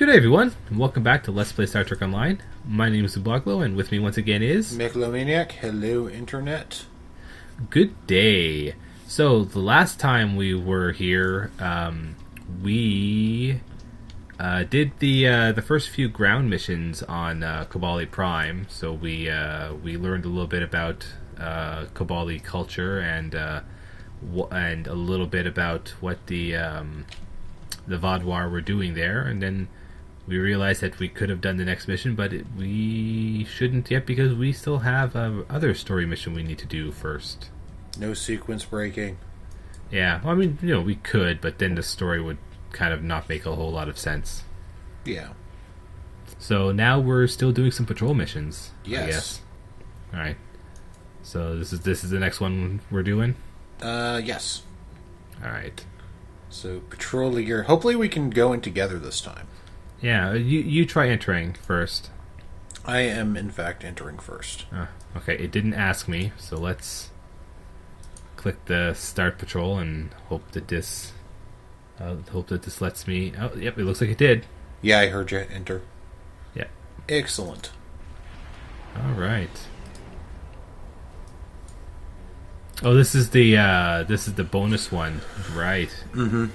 Good day, everyone, and welcome back to Let's Play Star Trek Online. My name is Vaadwaur, and with me once again is... Megalomaniac. Hello, Internet. Good day. So, the last time we were here, we did the first few ground missions on Kobali Prime. So we learned a little bit about Kobali culture and a little bit about what the Vaadwaur were doing there, and then we realized that we could have done the next mission, but we shouldn't yet because we still have other story mission we need to do first. No sequence breaking. Yeah, well, I mean, we could, but then the story would kind of not make a whole lot of sense. Yeah. So now we're still doing some patrol missions. Yes. I guess. All right. So this is the next one we're doing. Yes. All right. So patrol leader. Hopefully we can go in together this time. Yeah, you try entering first. I am in fact entering first. Okay, it didn't ask me, so let's click the start patrol and hope that this lets me. Oh, yep, it looks like it did. Yeah, I heard you enter. Yeah. Excellent. All right. Oh, this is the bonus one, right? Mm-hmm.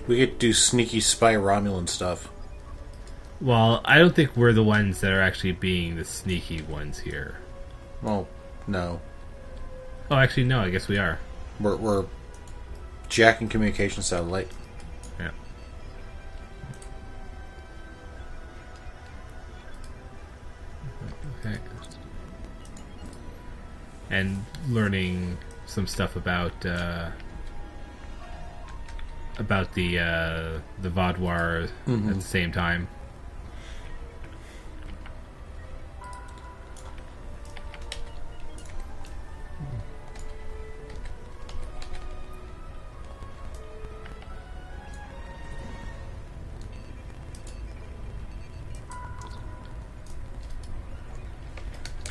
We get to do sneaky spy Romulan stuff. Well, I don't think we're the ones that are actually being the sneaky ones here. Well, no. Oh, actually, no. I guess we are. We're jacking communication satellite. Yeah. Okay. And learning some stuff about the Vaadwaur at the same time.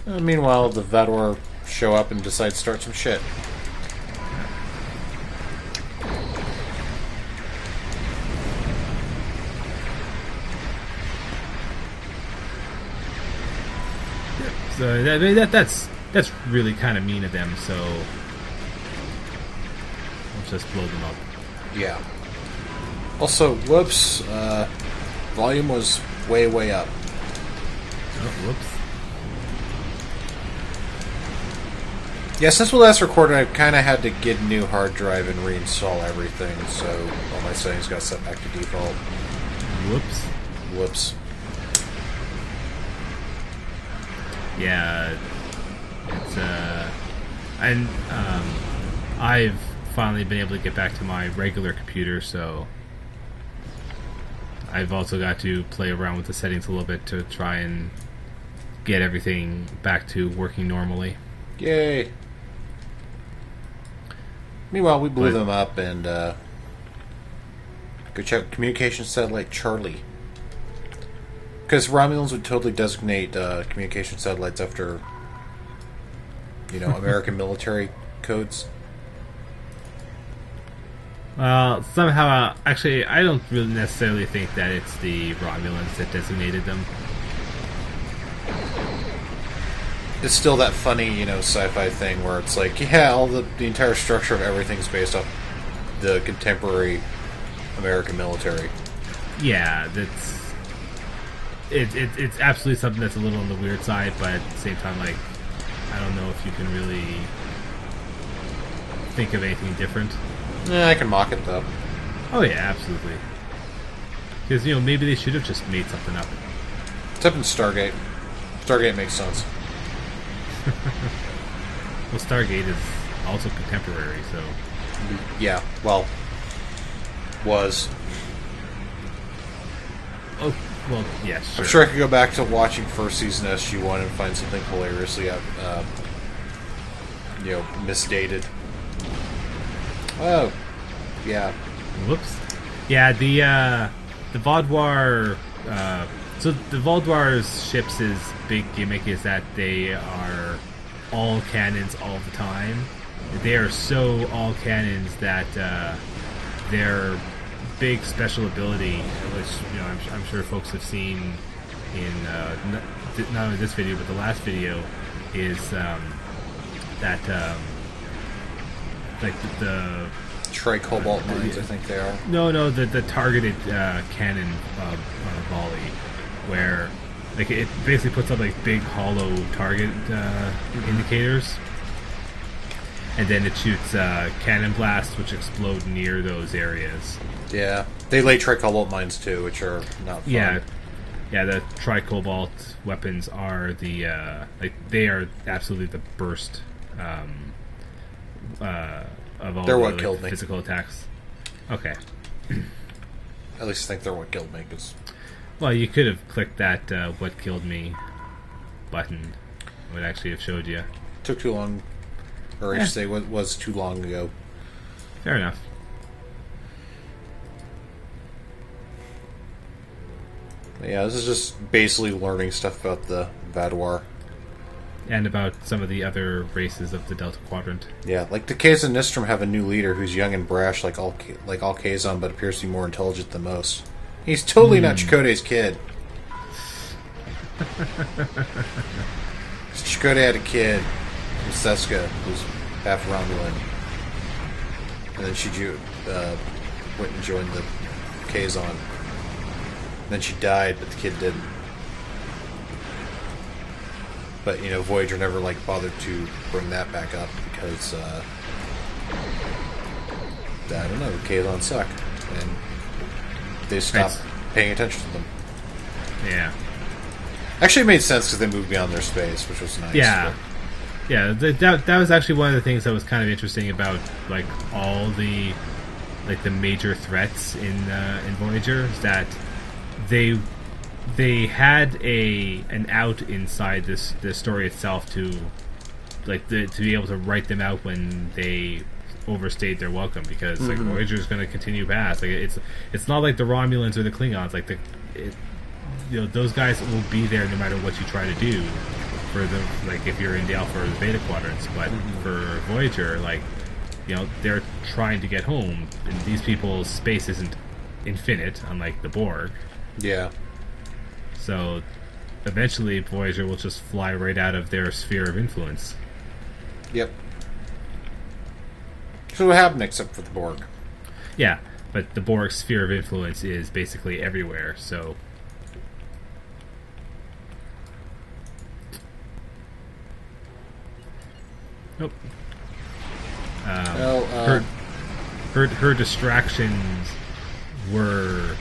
Meanwhile, the Vaadwaur show up and decide to start some shit. So that's really kind of mean of them. So let's just blow them up. Yeah. Also, whoops, volume was way up. Oh, whoops. Yeah, since we last recorded, I kind of had to get a new hard drive and reinstall everything, so all my settings got set back to default. Whoops. Whoops. Yeah, it's and I've finally been able to get back to my regular computer, so I've also got to play around with the settings a little bit to try and get everything back to working normally. Yay! Meanwhile, we blew them up and go check communication satellite Charlie. Because Romulans would totally designate communication satellites after, American military codes. Somehow, actually, I don't really necessarily think that it's the Romulans that designated them. It's still that funny, sci-fi thing where it's like, yeah, the entire structure of everything's based off the contemporary American military. Yeah, it's absolutely something that's a little on the weird side, but at the same time, like, I don't know if you can really think of anything different. Yeah, I can mock it though. Oh yeah, absolutely. Because maybe they should have just made something up. Except in Stargate. Stargate makes sense. Well, Stargate is also contemporary, so... Yeah, well... was. Oh, well, yeah, sure. I'm sure I could go back to watching first season SG-1 and find something hilariously, misdated. Oh, yeah. Whoops. Yeah, the Vaadwaur... so the Vaadwaur's ships' big gimmick is that they are all cannons all the time, they are so all cannons that their big special ability, which I'm sure folks have seen in not only this video but the last video, is that like the Tri-cobalt mines, I think they are. No, the targeted cannon volley, where like it basically puts up like big hollow target indicators, and then it shoots cannon blasts which explode near those areas. Yeah, they lay tri-cobalt mines too, which are not fun. Yeah, the tri-cobalt weapons are the they are absolutely the burst of all they're the what killed me. Physical attacks. Okay. At least I think they're what killed me. Cause Well, you could have clicked that "What Killed Me" button. It would actually have showed you. took too long, or I should say, was too long ago. Fair enough. Yeah, this is just basically learning stuff about the Vaadwaur. And about some of the other races of the Delta Quadrant. Yeah, like the Kazan Nistrum have a new leader who's young and brash like all Kazan, but appears to be more intelligent than most. He's totally not Chakotay's kid. Chakotay had a kid, Seska, who's half Romulan. And then she went and joined the Kazan. And then she died, but the kid didn't. But, Voyager never, bothered to bring that back up because, I don't know, Kazan suck. And they stopped paying attention to them. Yeah. Actually, it made sense because they moved beyond their space, which was nice. Yeah. But... Yeah, that was actually one of the things that was kind of interesting about, all the, the major threats in Voyager, is that they had an out inside this story itself to be able to write them out when they overstayed their welcome, because Voyager is going to continue past. It's not like the Romulans or the Klingons. Those guys will be there no matter what you try to do for the if you're in the Alpha or the Beta quadrants. But for Voyager, they're trying to get home, and these people's space isn't infinite, unlike the Borg. Yeah. So eventually Voyager will just fly right out of their sphere of influence. Yep. So what happened except for the Borg? Yeah, but the Borg's sphere of influence is basically everywhere, so... Nope. Her distractions were...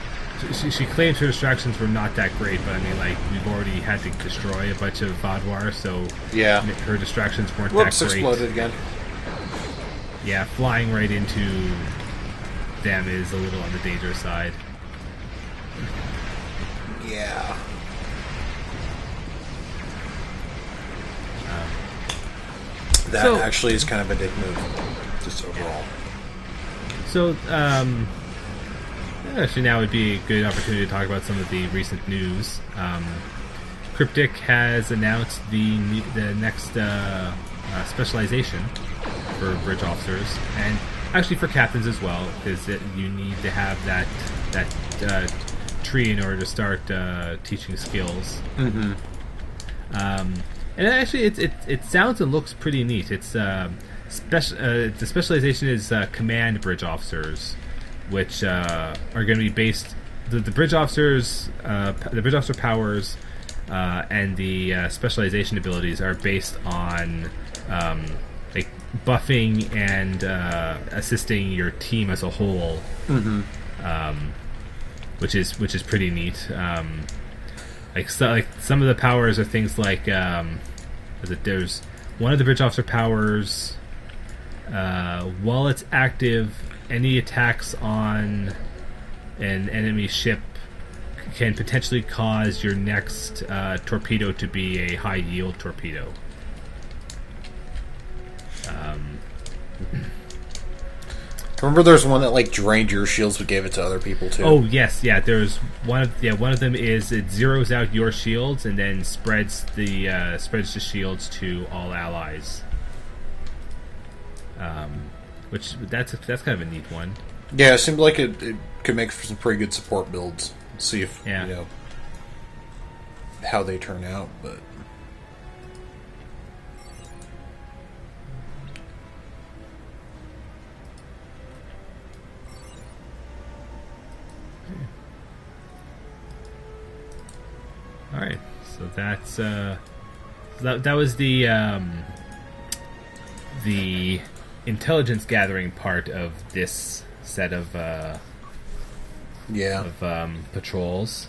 She claims her distractions were not that great, but we've already had to destroy a bunch of Vaadwaur, so yeah, her distractions weren't that great. Exploded again. Yeah, flying right into them is a little on the dangerous side. Yeah. That actually is kind of a dick move, just overall. So, actually, now would be a good opportunity to talk about some of the recent news. Cryptic has announced the next specialization for bridge officers, and actually for captains as well, because you need to have that tree in order to start teaching skills. Mm-hmm. And actually, it sounds and looks pretty neat. It's the specialization is command bridge officers, which are going to be based. The bridge officers, the bridge officer powers, and the specialization abilities are based on buffing and assisting your team as a whole, which is pretty neat. Some of the powers are things like there's one of the bridge officer powers. While it's active, any attacks on an enemy ship can potentially cause your next torpedo to be a high yield torpedo. Remember, there's one that drained your shields but gave it to other people too. Oh yes, yeah. There's one of them is it zeroes out your shields and then spreads the shields to all allies. which that's kind of a neat one. Yeah, it seemed like it could make for some pretty good support builds. See if you know how they turn out, but. All right, so that's that was the intelligence gathering part of this set of patrols,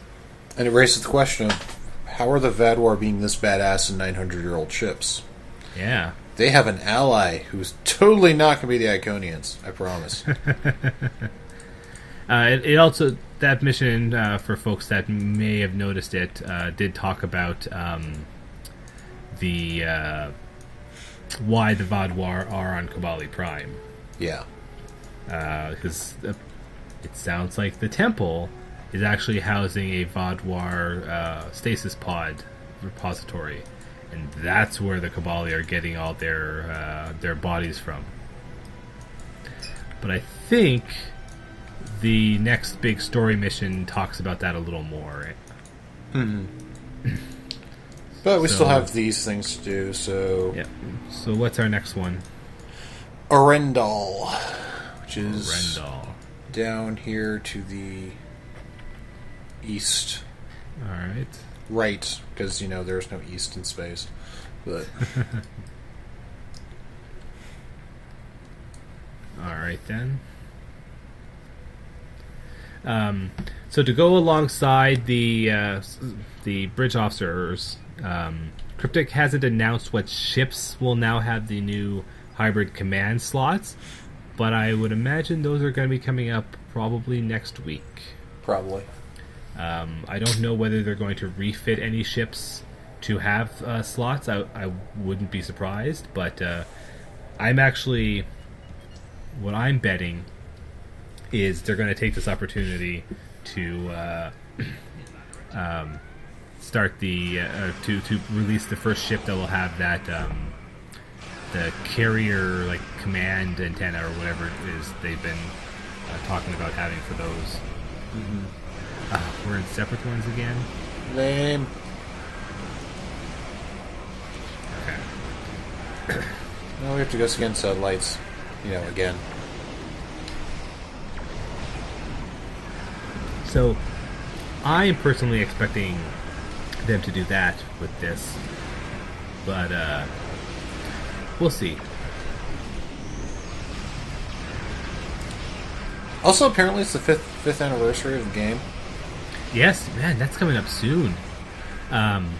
and it raises the question of how are the Vaadwaur being this badass in 900-year-old ships? Yeah, they have an ally who's totally not going to be the Iconians. I promise. It also, that mission, for folks that may have noticed it, did talk about the why the Vaadwaur are on Kabali Prime. Yeah. Because it sounds like the temple is actually housing a Vaadwaur stasis pod repository. And that's where the Kabali are getting all their bodies from. But I think the next big story mission talks about that a little more. Mm-hmm. But we still have these things to do, so... Yeah. So what's our next one? Orendal, which is Orendal. Down here to the east. Alright. Right, because, there's no east in space. But... Alright, then. So to go alongside the bridge officers, Cryptic hasn't announced what ships will now have the new hybrid command slots, but I would imagine those are going to be coming up probably next week. Probably. I don't know whether they're going to refit any ships to have slots. I wouldn't be surprised, but I'm actually... What I'm betting is they're going to take this opportunity to start the to release the first ship that will have that the carrier command antenna or whatever it is they've been talking about having for those. Mm-hmm. We're in separate ones again. Lame. Okay. No, we have to go against satellites. Again. So, I am personally expecting them to do that with this, but we'll see. Also, apparently, it's the fifth anniversary of the game. Yes, man, that's coming up soon. And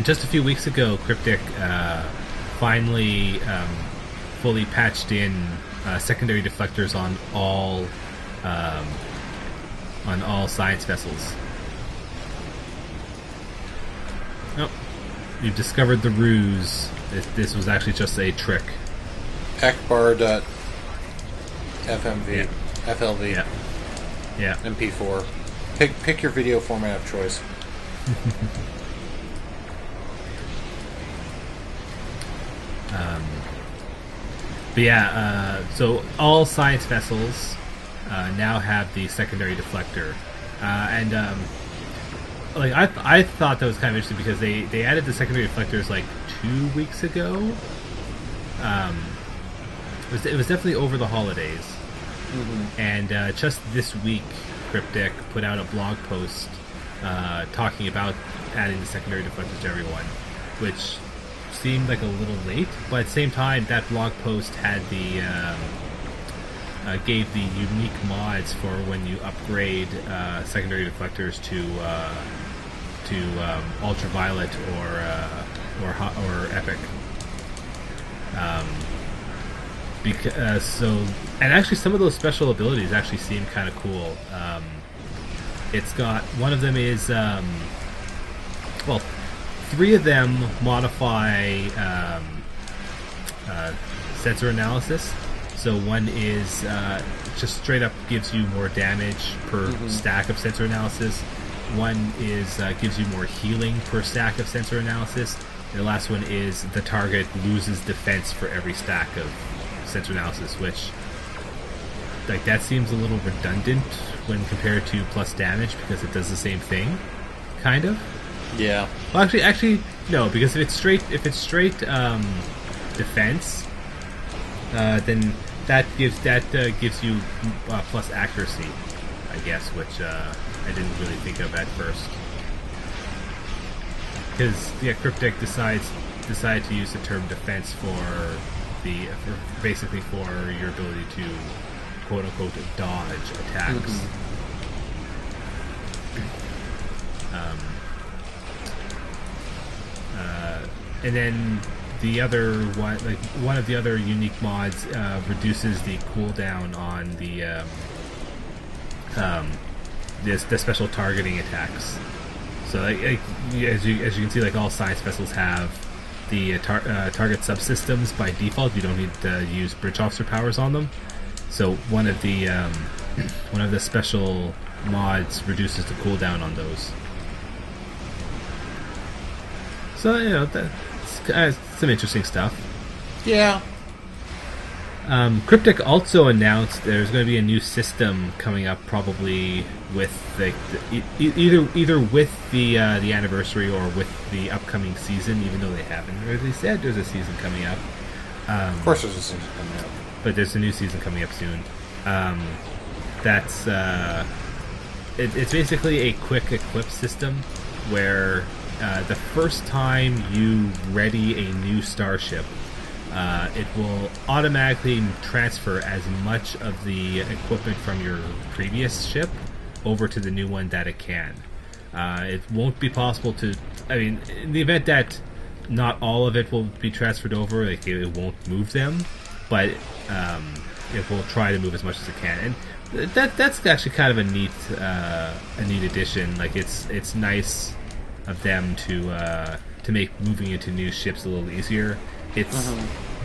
just a few weeks ago, Cryptic finally fully patched in secondary deflectors on all science vessels. Oh, you've discovered the ruse. This was actually just a trick. Akbar.fmv. Yeah. FLV. Yeah. MP4. Pick your video format of choice. But yeah, so all science vessels now have the secondary deflector, and I thought that was kind of interesting because they added the secondary deflectors 2 weeks ago. It was definitely over the holidays, mm-hmm. and just this week, Cryptic put out a blog post talking about adding the secondary deflectors to everyone, which seemed like a little late, but at the same time, that blog post had the gave the unique mods for when you upgrade secondary deflectors to ultraviolet or epic. And actually, some of those special abilities actually seem kind of cool. It's got one of them is 3 of them modify sensor analysis. So one is just straight up gives you more damage per stack of sensor analysis. One is gives you more healing per stack of sensor analysis. The last one is the target loses defense for every stack of sensor analysis, which, like, that seems a little redundant when compared to plus damage because it does the same thing, kind of. Yeah. Well, actually, no, because if it's straight defense, then that gives you plus accuracy, I guess, which I didn't really think of at first. Because Cryptic decided to use the term defense for basically for your ability to quote unquote dodge attacks. Mm-hmm. And then the other one, like one of the other unique mods, reduces the cooldown on the special targeting attacks. So, like as you can see, like all science vessels have the target subsystems by default. You don't need to use bridge officer powers on them. So one of the special mods reduces the cooldown on those. So that's some interesting stuff. Yeah. Cryptic also announced there's going to be a new system coming up, probably with either with the anniversary or with the upcoming season. Even though they haven't really said there's a season coming up. Of course, there's a season coming up. But there's a new season coming up soon. That's it's basically a quick equip system where the first time you ready a new starship, it will automatically transfer as much of the equipment from your previous ship over to the new one that it can. It won't be possible to... I mean, in the event that not all of it will be transferred over, like it won't move them, but it will try to move as much as it can. And that's actually kind of a neat addition. Like it's nice of them to make moving into new ships a little easier. It's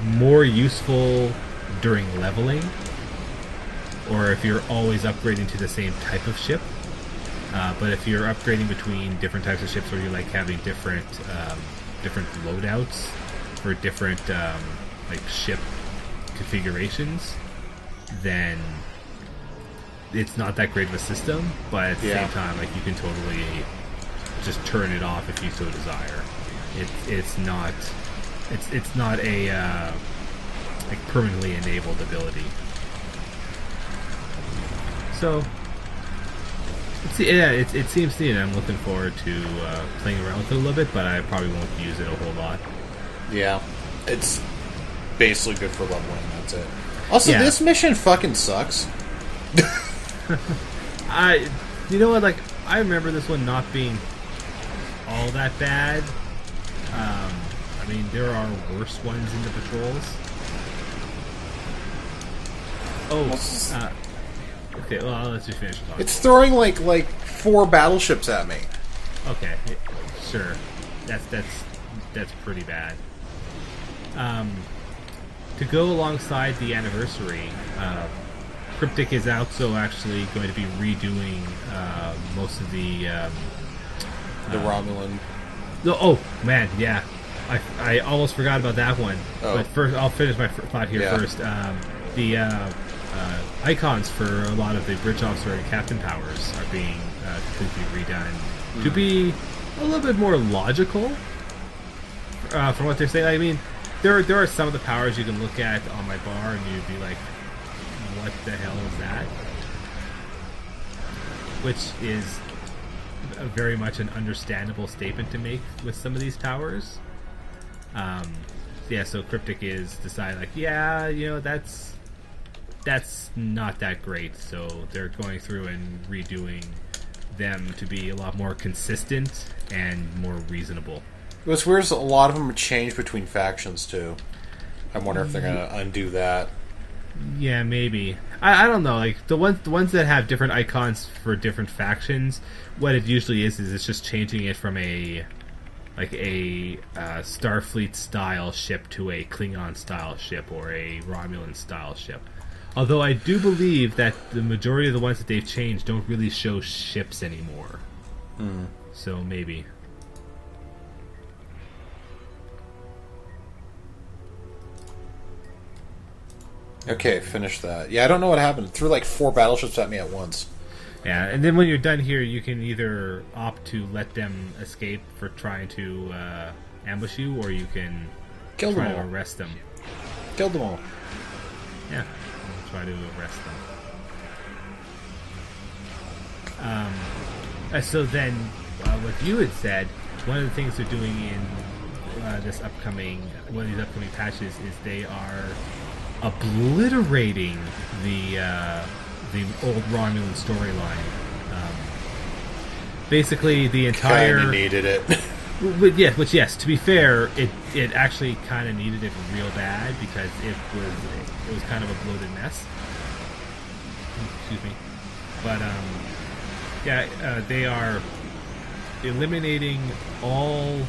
more useful during leveling, or if you're always upgrading to the same type of ship. But if you're upgrading between different types of ships, or you're like having different loadouts for different like ship configurations, then it's not that great of a system. But at the same time, like you can totally just turn it off if you so desire. It's not a like permanently enabled ability. So it seems neat. I'm looking forward to playing around with it a little bit, but I probably won't use it a whole lot. Yeah, it's basically good for leveling. That's it. Also, this mission fucking sucks. You know what? Like, I remember this one not being all that bad. I mean, there are worse ones in the patrols. Okay, well, let's just finish talking. It's throwing like 4 battleships at me. Okay, sure. That's pretty bad. To go alongside the anniversary, Cryptic is also actually going to be redoing most of the Romulan. Oh man, yeah. I almost forgot about that one. Oh. But first, I'll finish my thought here first. The icons for a lot of the bridge officer and captain powers are being completely redone to be a little bit more logical from what they're saying. I mean, there are some of the powers you can look at on my bar and you'd be like, what the hell is that? Which is very much an understandable statement to make with some of these powers. So Cryptic is deciding, like, that's not that great, so they're going through and redoing them to be a lot more consistent and more reasonable. What's weird is a lot of them change between factions too. I wonder if they're going to undo that. Yeah, maybe. I don't know. Like the ones that have different icons for different factions, what it usually is it's just changing it from a Starfleet style ship to a Klingon style ship or a Romulan style ship. Although I do believe that the majority of the ones that they've changed don't really show ships anymore. So maybe. Okay, finish that. Yeah, I don't know what happened. It threw like 4 battleships at me at once. Yeah, and then when you're done here, you can either opt to let them escape for trying to ambush you, or you can Kill them try all. to arrest them. Killed them all. Yeah, we'll try to arrest them. So then, what you had said, one of the things they're doing in one of these upcoming patches is they are obliterating the old Romulan storyline. Basically, the entire Kinda needed it. Which yes, to be fair, it actually kind of needed it real bad because it was kind of a bloated mess. Excuse me, but they are eliminating all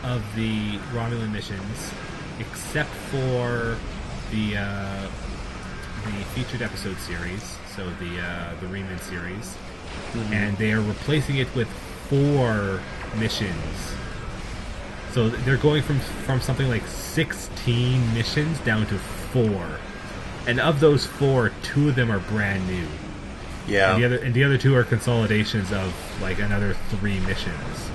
of the Romulan missions except for the featured episode series, so the Riemann series, and they are replacing it with 4 missions. So they're going from something like 16 missions down to 4, and of those 4, 2 of them are brand new. Yeah. And the other 2 are consolidations of like another 3 missions.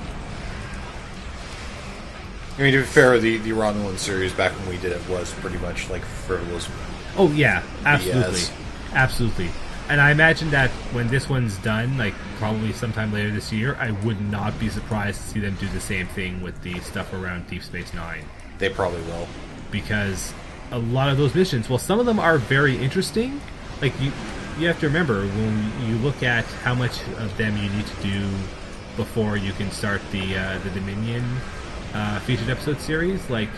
I mean, to be fair, the Romulan series back when we did it was pretty much like frivolous. Oh yeah, absolutely, BS. absolutely. And I imagine that when this one's done, like probably sometime later this year, I would not be surprised to see them do the same thing with the stuff around Deep Space Nine. They probably will. Because a lot of those missions, well, some of them are very interesting. Like you have to remember when you look at how much of them you need to do before you can start the Dominion featured episode series. Like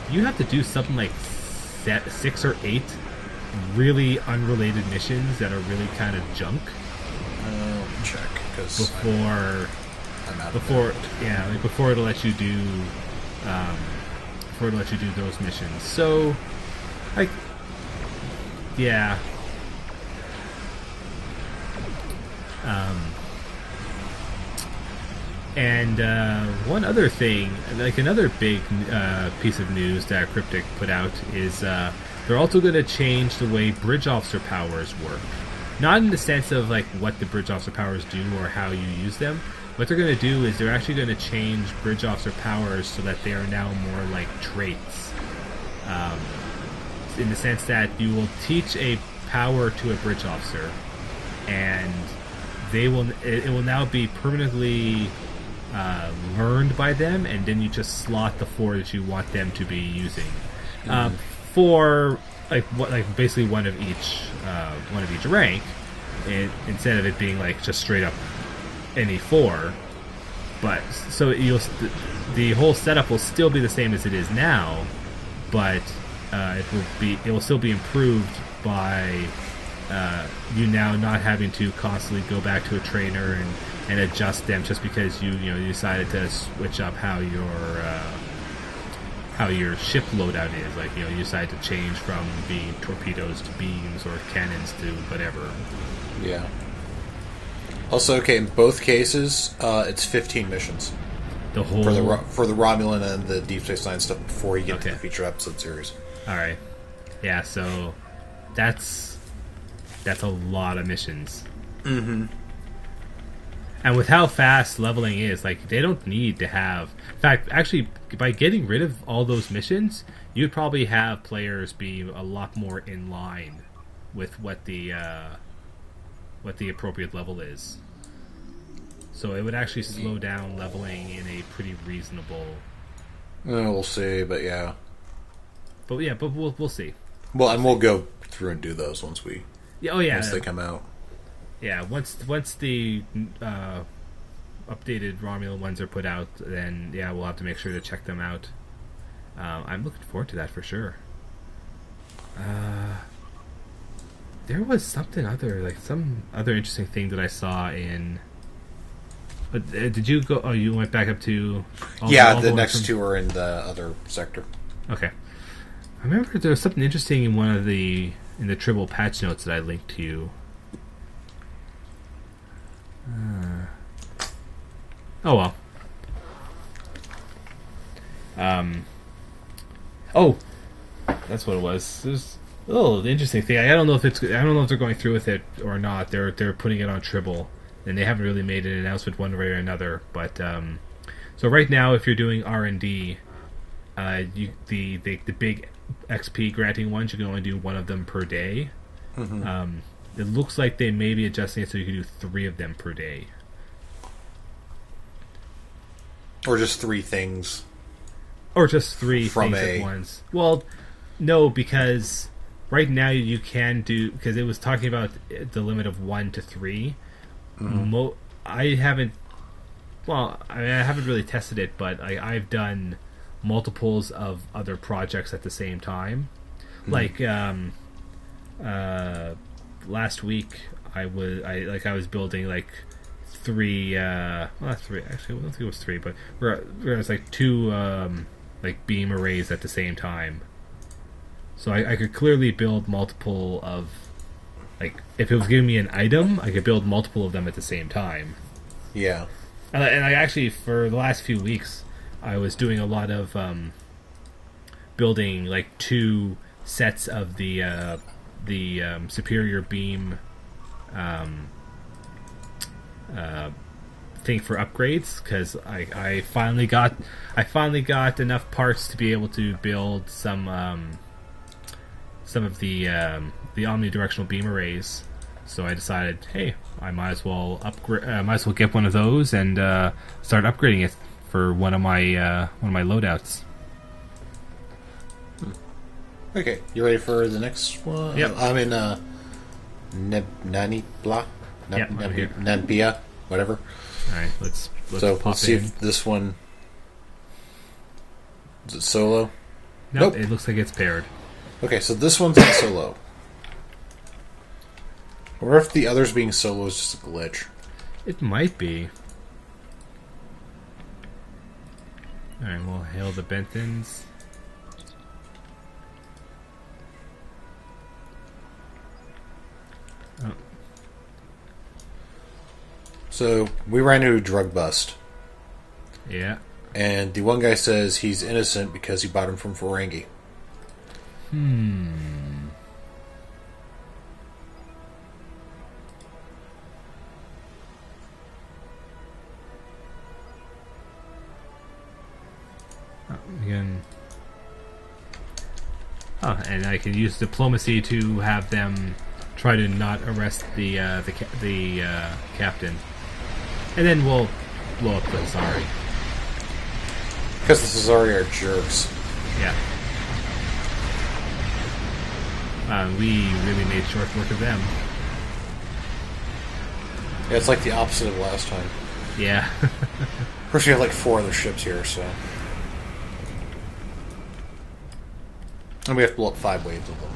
you have to do something like 6 or 8 really unrelated missions that are really kind of junk. Check because before it'll let you do those missions. So, like, yeah. And one other thing, like another big piece of news that Cryptic put out is they're also going to change the way bridge officer powers work. Not in the sense of like what the bridge officer powers do or how you use them. What they're going to do is they're actually going to change bridge officer powers so that they are now more like traits. In the sense that you will teach a power to a bridge officer, and it will now be permanently learned by them, and then you just slot the 4 that you want them to be using for basically one of each rank, instead of it being like just straight up any 4. But so the whole setup will still be the same as it is now, but it will still be improved by you now not having to constantly go back to a trainer and adjust them just because you decided to switch up how your ship loadout is. Like, you decide to change from being torpedoes to beams or cannons to whatever. Yeah. Also, okay, in both cases, it's 15 missions. The whole for the Romulan and the Deep Space Nine stuff before you get to the feature episode series. All right. Yeah, so that's a lot of missions. Mm-hmm. And with how fast leveling is, like, they don't need to have... In fact, actually, by getting rid of all those missions, you'd probably have players be a lot more in line with what the appropriate level is. So it would actually slow down leveling in a pretty reasonable... We'll see, but yeah. But we'll see. Well, and we'll go through and do those once they come out. Yeah, once the updated Romulan ones are put out, then yeah, we'll have to make sure to check them out. I'm looking forward to that for sure. There was some other interesting thing that I saw in. Did you go? Oh, you went back up to. The next 2 are in the other sector. Okay, I remember there was something interesting in in the Tribble patch notes that I linked to you. Oh well. Oh, that's what it was. Oh, the interesting thing. I don't know if they're going through with it or not. They're putting it on Tribble, and they haven't really made an announcement one way or another. But so right now, if you're doing R&D, the big XP granting ones, you can only do one of them per day. It looks like they may be adjusting it so you can do 3 of them per day, or just 3 things, or just 3 from things at once. Well, no, because right now you can do, because it was talking about the limit of 1 to 3. I haven't. Well, I haven't really tested it, but I've done multiples of other projects at the same time. Like last week, I was building like 3. Well, not 3. Actually, I don't think it was 3, but it was like 2 like beam arrays at the same time. So I could clearly build multiple of, like, if it was giving me an item, I could build multiple of them at the same time. Yeah. And I actually, for the last few weeks, I was doing a lot of building like 2 sets of the superior beam thing for upgrades, because I finally got enough parts to be able to build some of the omnidirectional beam arrays. So I decided, hey, I might as well get one of those and start upgrading it for one of my loadouts. Okay, you ready for the next one? Yep. I'm in Nani Blah? Yep, I'm here. Nanpia, whatever. Alright, let's So pop let's see in. if this one... Is it solo? Nope, it looks like it's paired. Okay, so this one's not solo. I wonder if the others being solo is just a glitch. It might be. Alright, we'll hail the Bentons. Oh. So, we ran into a drug bust. Yeah. And the one guy says he's innocent because he bought him from Ferengi. Again. Oh, and I can use diplomacy to have them try to not arrest the captain, and then we'll blow up the Zari. Because the Cesari are jerks. Yeah. We really made short work of them. Yeah, it's like the opposite of last time. Yeah. Of course, we have like 4 other ships here, so... And we have to blow up 5 waves of them.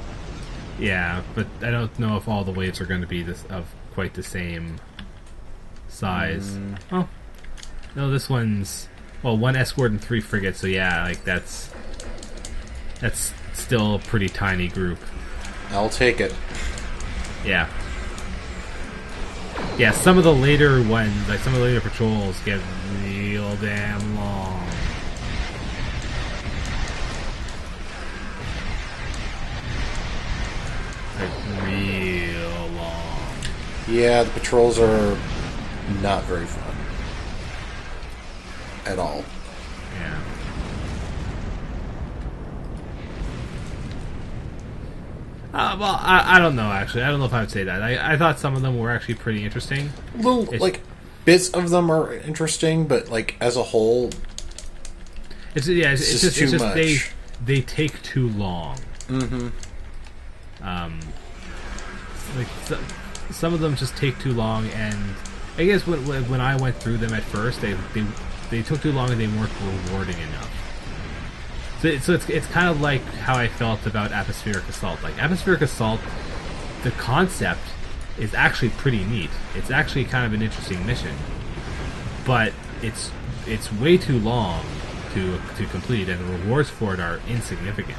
Yeah, but I don't know if all the waves are going to be of quite the same size. Oh, no, this one's 1 escort and 3 frigates. So yeah, like that's still a pretty tiny group. I'll take it. Yeah, yeah. Some of the later ones, like some of the later patrols, get real damn long. Real long. Yeah, the patrols are not very fun. At all. Yeah. Well, I don't know, actually. I don't know if I would say that. I thought some of them were actually pretty interesting. Little, like, bits of them are interesting, but, like, as a whole... It's just too much. They take too long. Like some of them just take too long, and I guess when I went through them at first, they took too long and they weren't rewarding enough. So it's kind of like how I felt about Atmospheric Assault. Like Atmospheric Assault, the concept is actually pretty neat. It's actually kind of an interesting mission, but it's way too long to complete, and the rewards for it are insignificant.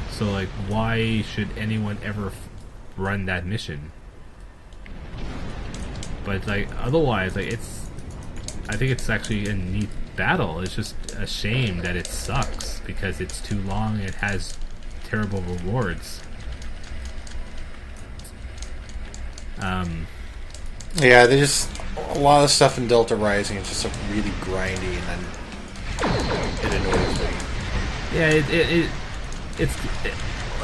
So, like, why should anyone ever run that mission? But, like, otherwise, like, I think it's actually a neat battle. It's just a shame that it sucks because it's too long and it terrible rewards. Yeah, they just a lot of stuff in Delta Rising is just really grindy, and then it annoys me. Yeah, it's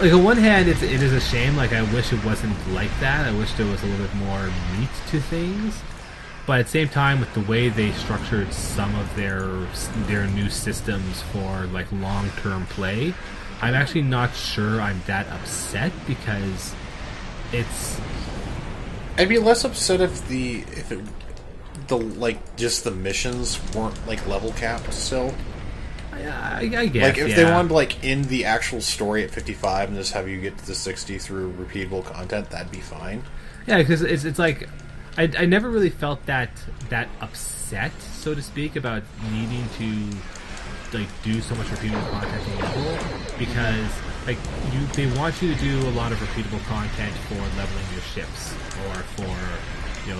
like on one hand, it is a shame. Like I wish it wasn't like that. I wish there was a little bit more meat to things. But at the same time, with the way they structured some of their new systems for like long-term play, I'm actually not sure I'm that upset because it's. I'd be less upset if the like just the missions weren't like level capped still. I guess. Like if they wanted to like end the actual story at 55 and just have you get to the 60 through repeatable content, that'd be fine. Yeah, because it's like I never really felt that upset, so to speak, about needing to like do so much repeatable content to level, because like they want you to do a lot of repeatable content for leveling your ships, or for or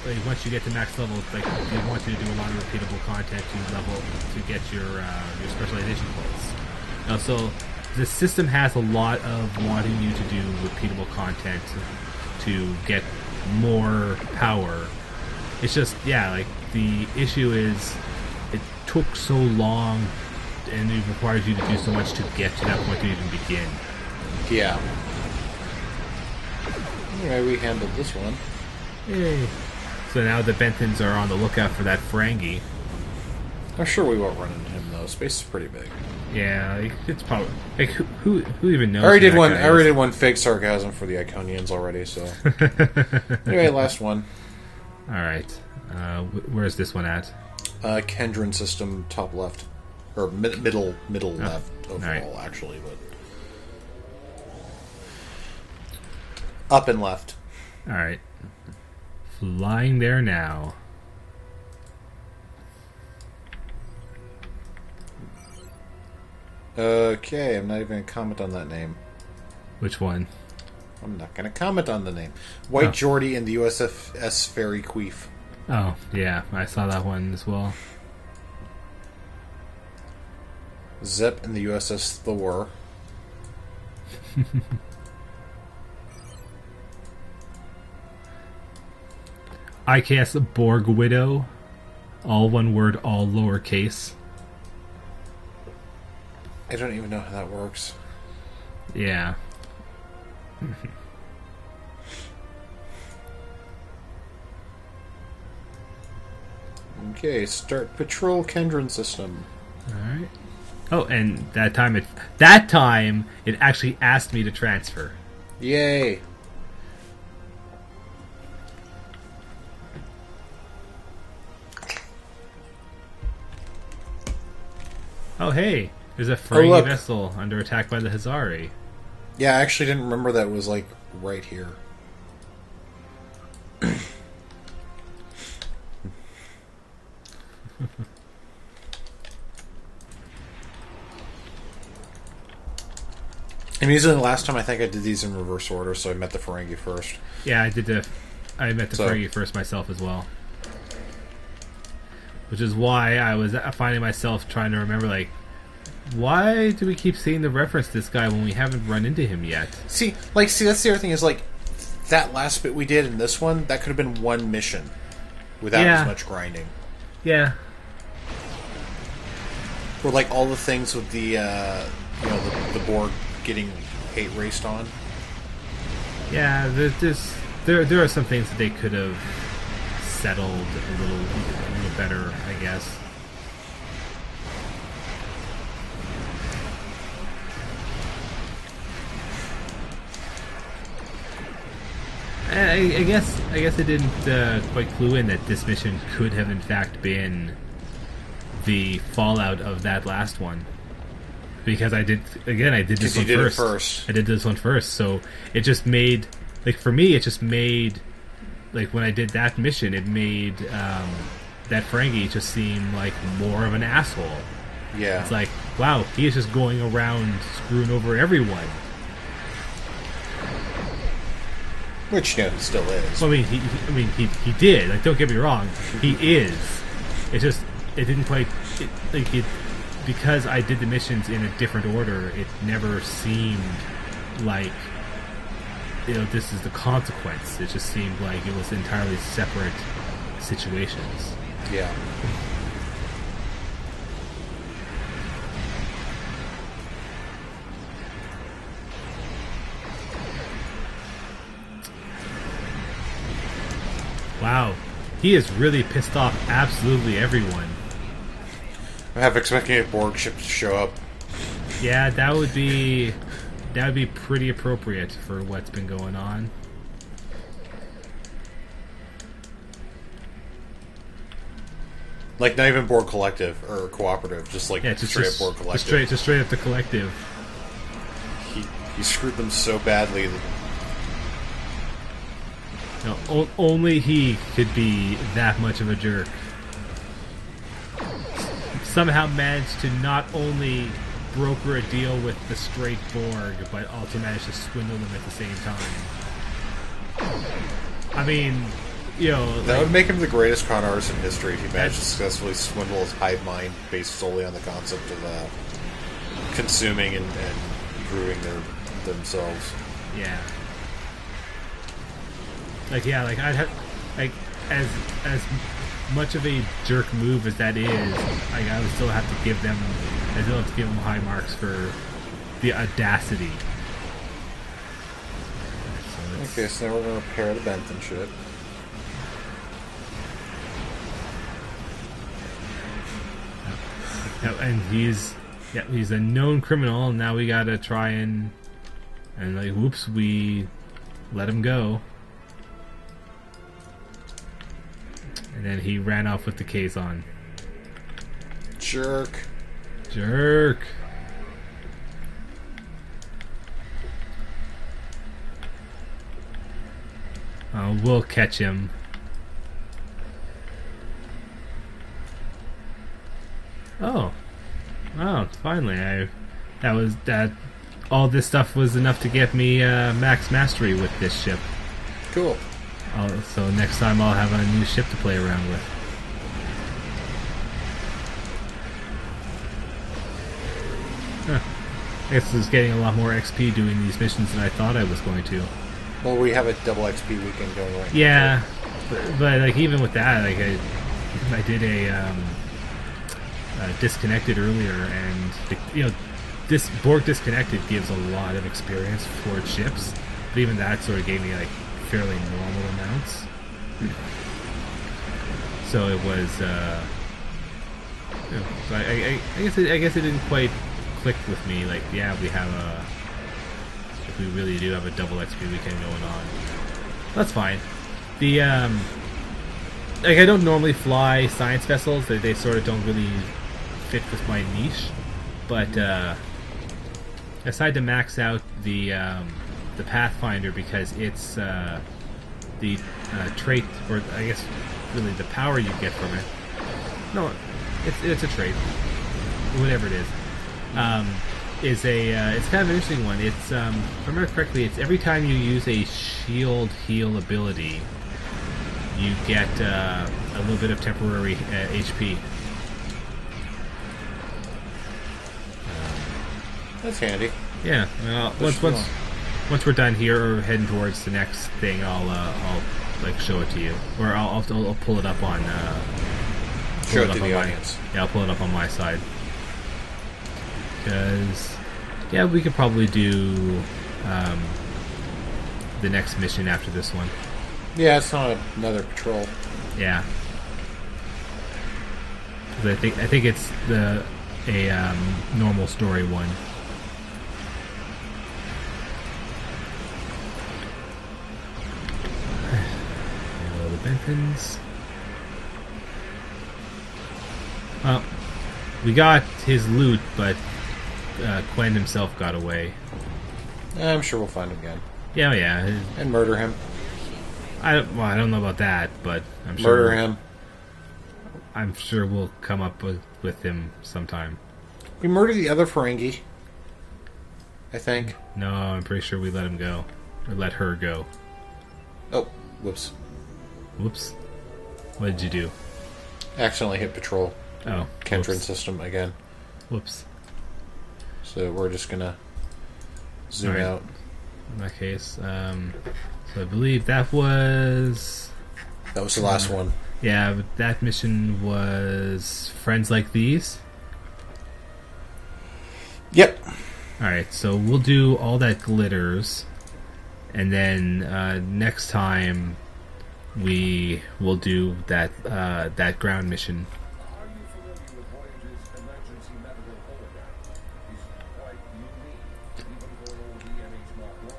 like, once you get to max level, like they want you to do a lot of repeatable content to level to get your specialization points. So the system has a lot of wanting you to do repeatable content to get more power. It's just like the issue is it took so long and it requires you to do so much to get to that point to even begin. Yeah. Anyway, we handled this one. Yay. So now the Bentons are on the lookout for that Ferengi. I'm sure we won't run into him though. Space is pretty big. Yeah, like, it's probably like who even knows? I already did one fake sarcasm for the Iconians already. So anyway, last one. All right, where's this one at? Kendron system, top left, or middle left overall, right. Actually, but up and left. All right. Flying there now. Okay, I'm not even going to comment on that name. Which one? I'm not going to comment on the name. White Geordie and the USS Fairy Queef. Oh, yeah, I saw that one as well. Zep and the USS Thor. IKS Borg Widow. All one word, all lowercase. I don't even know how that works. Yeah. Okay, start patrol Kendron system. Alright. Oh, and that time it actually asked me to transfer. Yay! Oh, hey! There's a Ferengi vessel under attack by the Hazari. Yeah, I actually didn't remember that was, like, right here. And usually the last time I think I did these in reverse order, so I met the Ferengi first. Yeah, I met the Ferengi first myself as well. Which is why I was finding myself trying to remember, like, why do we keep seeing the reference to this guy when we haven't run into him yet? See, that's the other thing is, like, that last bit we did in this one, that could have been one mission without as much grinding. Yeah. Or, like, all the things with the, the Borg getting hate raced on. Yeah, there are some things that they could have settled a little better, I guess. I guess I didn't quite clue in that this mission could have in fact been the fallout of that last one, because I did this one first. I did this one first, so it just made, like, for me, like, when I did that mission, it made that Ferengi just seem like more of an asshole. Yeah, it's like, wow, he is just going around screwing over everyone. Which, he still is. Well, he did. Like, don't get me wrong, he is. It just, it didn't quite, because I did the missions in a different order, it never seemed like, this is the consequence. It just seemed like it was entirely separate situations. Yeah. Wow. He is really pissed off absolutely everyone. I'm half expecting a Borg ship to show up. Yeah, that would be pretty appropriate for what's been going on. Like, not even Borg Collective or Cooperative, just like straight up Borg Collective. Just straight up the Collective. He screwed them so badly that... No, only he could be that much of a jerk. Somehow managed to not only broker a deal with the straight Borg, but also managed to swindle them at the same time. I mean, that would make him the greatest con artist in history if he managed to successfully swindle his hive mind based solely on the concept of consuming and brewing themselves. Yeah. I'd have, as much of a jerk move as that is, I would still have to give them high marks for the audacity. Okay, so now we're going to repair the Benton ship. And he's a known criminal, and now we gotta try and whoops, we let him go. And then he ran off with the Kazon. Jerk. We'll catch him. Oh, finally! All this stuff was enough to get me max mastery with this ship. Cool. So next time I'll have a new ship to play around with. I guess I was getting a lot more XP doing these missions than I thought I was going to. Well, we have a double XP weekend going right now. Yeah, but like even with that, like I did a disconnected earlier, and this Borg disconnected gives a lot of experience for ships, but even that sort of gave me like fairly normal amounts. So it was. So I guess it didn't quite click with me. Like, yeah, we really do have a double XP weekend going on. That's fine. The I don't normally fly science vessels. They sort of don't really fit with my niche. But I decided to max out the Pathfinder because it's the trait, or I guess really the power you get from it. No, it's a trait, whatever it is. It's kind of an interesting one. It's if I remember correctly, it's every time you use a shield heal ability, you get a little bit of temporary HP. That's handy. Yeah. Well, once we're done here or heading towards the next thing, I'll like show it to you, or I'll pull it up on. Show it to the audience. Yeah, I'll pull it up on my side. Because, yeah, we could probably do the next mission after this one. Yeah, it's not another patrol. Yeah. I think it's a normal story one. Hello, the Bentons. Well, we got his loot, but Quen himself got away. I'm sure we'll find him again. Yeah. And murder him. I don't know about that, but I'm sure murder him. I'm sure we'll come up with him sometime. We murdered the other Ferengi, I think. No, I'm pretty sure we let him go. Or let her go. Oh, whoops. Whoops. What did you do? Accidentally hit patrol. Oh. Kentron system again. Whoops. So we're just gonna zoom Alright. out. In that case, so I believe that was... That was the last one. Yeah, that mission was Friends Like These. Yep. Alright, so we'll do all that glitters, and then next time we will do that that ground mission. Are you familiar with Voyager's emergency medical hologram? It's quite unique, even for an old EMH Mark 1.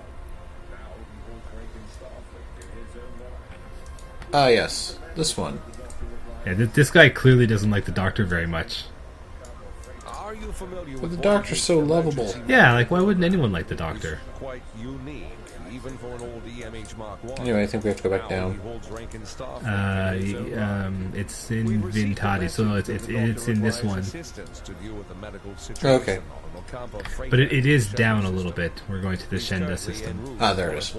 Now he holds rank in Starfleet in his own right. Ah, yes. This one. Yeah, this guy clearly doesn't like the Doctor very much. Are you familiar But with the Doctor's so lovable. Yeah, like why wouldn't anyone like the Doctor? Quite unique, even for an old EMH Mark 1. Anyway, I think we have to go back Now he down. holds rank in Starfleet in his own right. It's in Vintati, so no, it's in this one. Okay. But it is down a little bit. We're going to the Shenda system. Ah, there it is.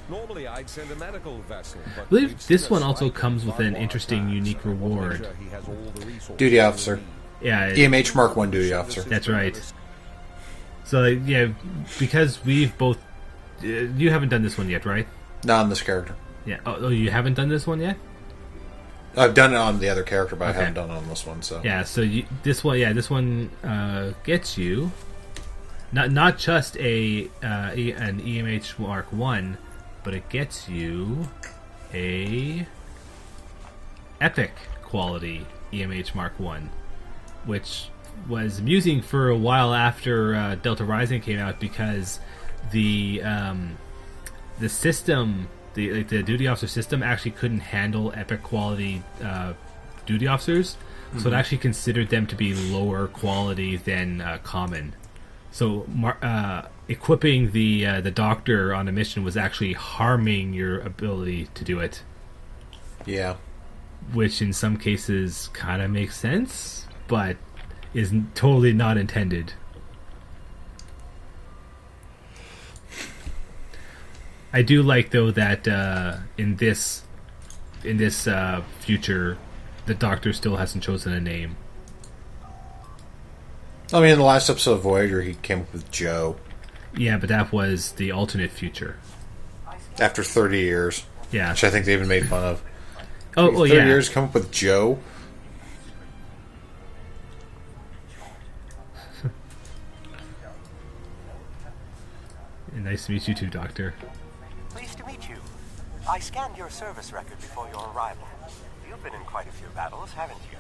Normally I'd send a medical vessel, but I believe this one also comes with an interesting, unique reward. Duty officer. Yeah, EMH Mark 1 duty officer. that's right. So yeah, because we've both... you haven't done this one yet, right? Not on this character. Yeah. Oh, you haven't done this one yet? I've done it on the other character, but Okay. I haven't done it on this one, so... Yeah, so this one gets you not just an EMH Mark 1, but it gets you a epic quality EMH Mark 1, which was amusing for a while after Delta Rising came out, because the system, the duty officer system, actually couldn't handle epic quality duty officers, so it actually considered them to be lower quality than common. So equipping the Doctor on a mission was actually harming your ability to do it, Yeah. which in some cases kind of makes sense, but is totally not intended. I do like, though, that in this future, the Doctor still hasn't chosen a name. I mean, in the last episode of Voyager, he came up with Joe. Yeah, but that was the alternate future. After 30 years. Yeah. Which I think they even made fun of. Oh, 30 yeah. years, come up with Joe? Nice to meet you too, Doctor. Pleased to meet you. I scanned your service record before your arrival. You've been in quite a few battles, haven't you?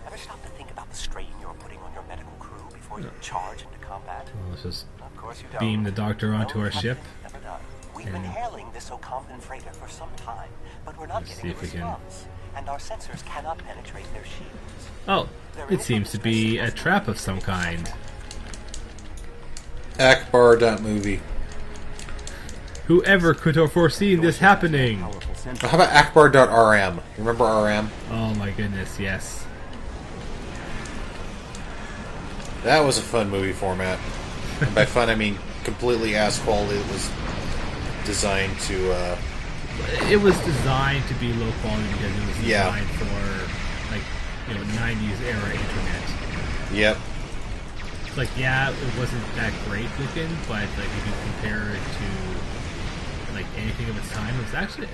Ever stop to think about the strain you're putting on your medical crew before you charge into combat? Well, let's just Of course you don't. beam the Doctor onto our ship. Never done. We've been And- hailing this Ocampan freighter for some time, but we're not Let's getting see a if we can- response. And our sensors cannot penetrate their shields. Oh, it seems to be a trap of some kind. Akbar.movie. Whoever could have foreseen this happening? How about Akbar.rm? Remember RM? Oh my goodness, yes. That was a fun movie format. And by fun, I mean completely ass quality. It was designed to... It was designed to be low quality because it was Yeah. designed for, like, 90s era internet. Yep. It's like, yeah, it wasn't that great looking, but like if you compare it to like anything of its time, it was actually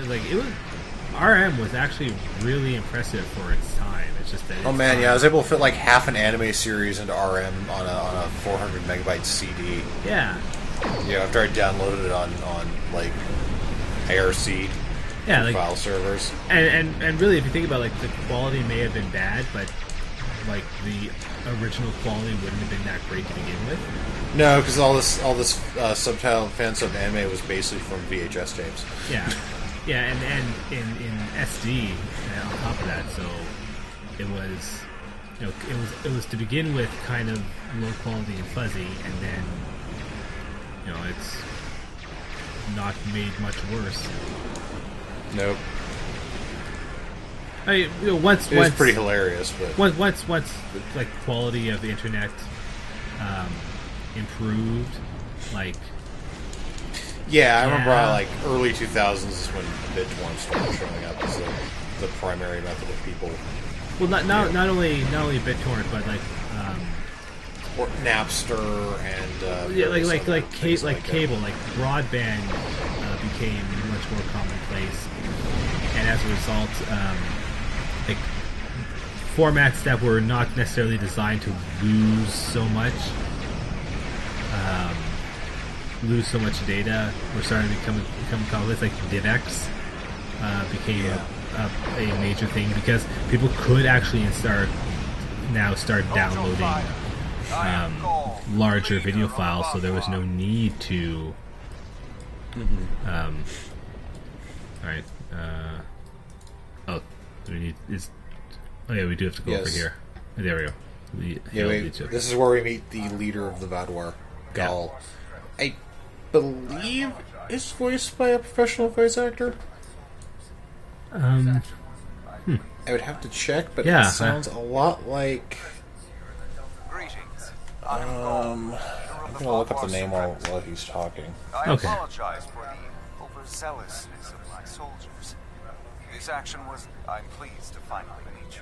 RM was actually really impressive for its time. It's just that Oh its man, time- yeah, I was able to fit like half an anime series into RM on a 400 megabyte CD. yeah, Yeah, after I downloaded it on like IRC yeah, like file servers. and really, if you think about it, like the quality may have been bad, but like the original quality wouldn't have been that great to begin with. No, because all this subtitle fan sub anime was basically from VHS tapes. Yeah, yeah, and in SD on top of that, so it was, it was to begin with kind of low quality and fuzzy, and then it's not made much worse. Nope. I mean, once It was pretty hilarious, but once like quality of the internet improved, like yeah, I remember Yeah. like early 2000s is when BitTorrent started showing up as the primary method of people. well, not only BitTorrent, but like Or Napster and Yeah, various other things like that. cable, like broadband became much more commonplace, and as a result, like formats that were not necessarily designed to lose so much, data were starting to become commonplace. Like DivX became a major thing because people could actually start downloading larger video files, so there was no need to. All right. Oh, do we need is. Oh yeah, we do have to go over Yes. here. There we go. This is where we meet the leader of the Vaadwaur, Gal. I believe is voiced by a professional voice actor. I would have to check, but Yeah, it sounds a lot like. Greetings. I'm gonna look up the name while he's talking. I Okay. apologize for the overzealousness of my soldiers. This action was... I'm pleased to finally meet you.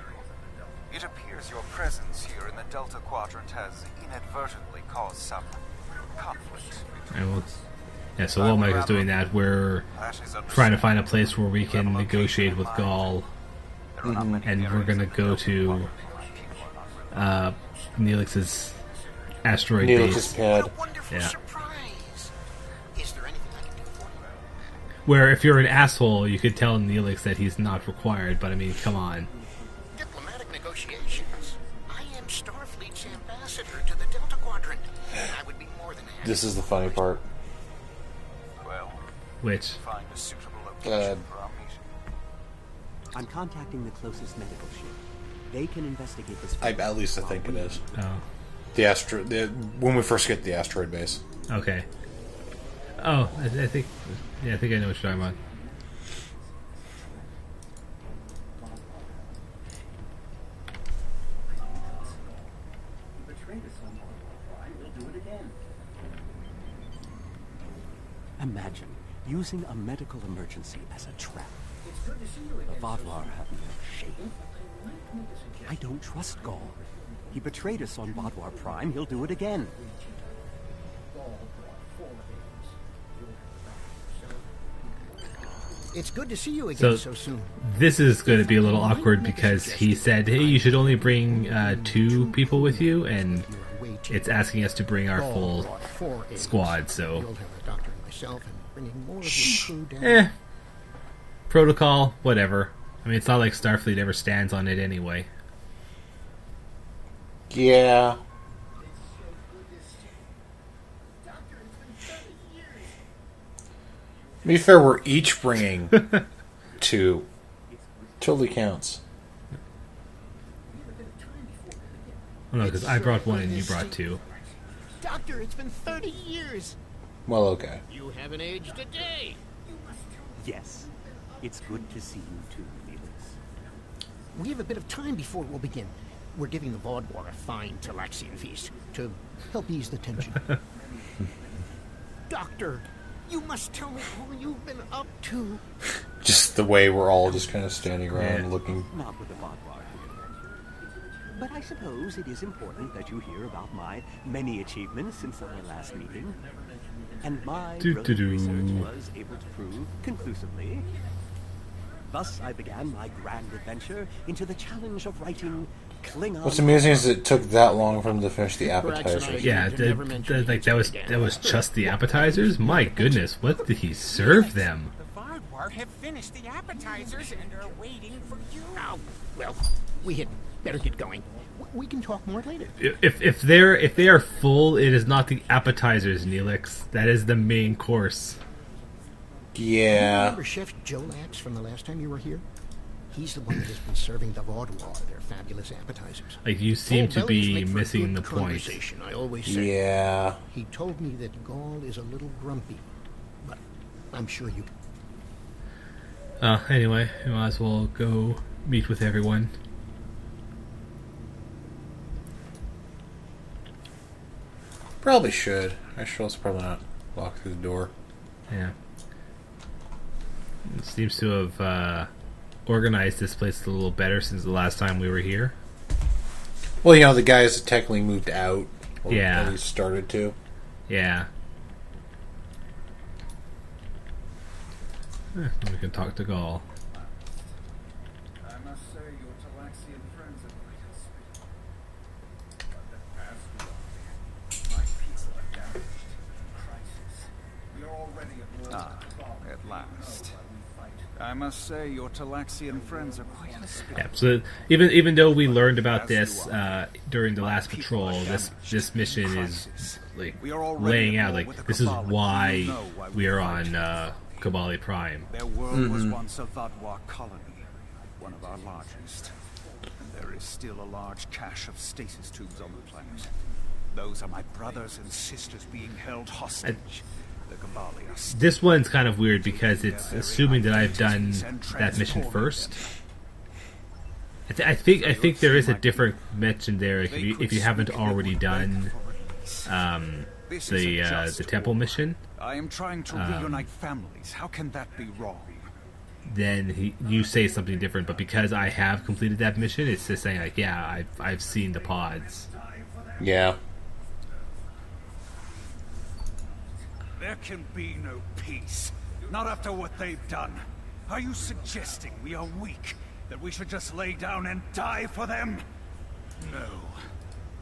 It appears your presence here in the Delta Quadrant has inadvertently caused some conflict. Yeah, so while Mike is doing that, we're That is trying to find a place where we can negotiate with Gaul, and we're gonna go to Neelix's asteroid Neelix's base. pad. Wonderful Yeah. surprise. Is there anything I can do for you? Where if you're an asshole, you could tell Neelix that he's not required. But I mean, come on. Diplomatic negotiations. I am Starfleet's ambassador to the Delta Quadrant. I would be more than happy. This is the funny part. Well, Which find a suitable location for our meeting. I'm contacting the closest medical ship. They can investigate this. At least I think it is. oh, When we first get to the asteroid base. okay. Oh, I think I know what you're talking about. Imagine using a medical emergency as a trap. The Vaadwaur have no shame. I don't trust Gaul. He betrayed us on Vaadwaur Prime. He'll do it again. It's good to see you again So so soon. this is going to be a little awkward because he said, "Hey, you should only bring 2 people with you," and it's asking us to bring our full squad. So, You'll have the doctor and myself and bringing more of your crew down. protocol, whatever. I mean, it's not like Starfleet ever stands on it anyway. Yeah. To be fair, we're each bringing 2. Totally counts. Oh, no, because I brought 1 and you brought 2. Doctor, it's been 30 years. Well, okay. You haven't aged a day. Yes. It's good to see you too, Felix. We have a bit of time before we'll begin. We're giving the Vaadwaur a fine Talaxian feast to help ease the tension. Doctor, you must tell me all you've been up to. Just the way we're all just kind of standing around Yeah. looking. Not with the Vaadwaur. But I suppose it is important that you hear about my many achievements since our last meeting. And my brilliant research was able to prove conclusively. Thus I began my grand adventure into the challenge of writing Klingon. What's amazing is it took that long for them to finish the Brax and I appetizers. Yeah, never mentioned like that was just the appetizers. My goodness, what did he serve them? The Vaadwaur have finished the appetizers and are waiting for you. Oh, well, we had better get going. We can talk more later. If they are full, it is not the appetizers, Neelix. That is the main course. Yeah. Remember Chef Jolax from the last time you were here? He's the one that has been serving the Vaadwaur their fabulous appetizers. Like you seem to Full be bellies make for missing the good point. conversation, I always say. Yeah. He told me that Gaul is a little grumpy, but I'm sure you. Anyway, we might as well go meet with everyone. Probably should. I should also probably not walk through the door. Yeah. It seems to have organized this place a little better since the last time we were here. Well, the guys that technically moved out, or Yeah. at least started to. Yeah. We can talk to Gaul. I must say, your Talaxian friends are quite hospitable. But the past beyond. My people are damaged. Crisis. We are already at war. At last. I must say, your Talaxian friends are quite hospitable. Yeah, so even though we learned about this during the last patrol, this mission is like laying out like this is why we are on Kabali Prime. Their world was once a Vaadwaur colony, one of our largest. And there is still a large cache of stasis tubes on the planet. Those are my brothers and sisters being held hostage. The Kabali are This one's kind of weird because it's assuming that I've done that mission first. I think there is a different mission there if you haven't already done the temple mission. I am trying to reunite families. How can that be wrong? Then you say something different, but because I have completed that mission, it's just saying like, yeah, I've seen the pods. Yeah. There can be no peace. Not after what they've done. Are you suggesting we are weak? That we should just lay down and die for them? No.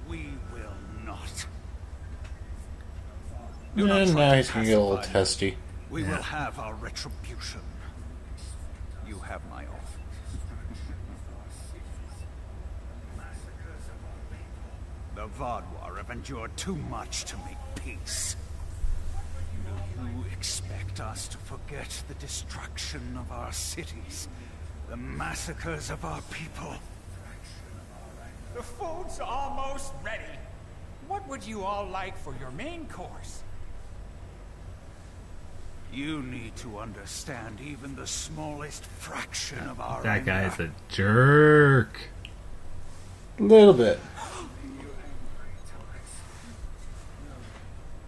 We will not. Do not And try now to he's going to get a little pacify me. testy. We will have our retribution. You have my oath. The Vaadwaur have endured too much to make peace. Do you expect us to forget the destruction of our cities? The massacres of our people? The food's almost ready. What would you all like for your main course? You need to understand even the smallest fraction of our That anger. guy's a jerk. A little bit.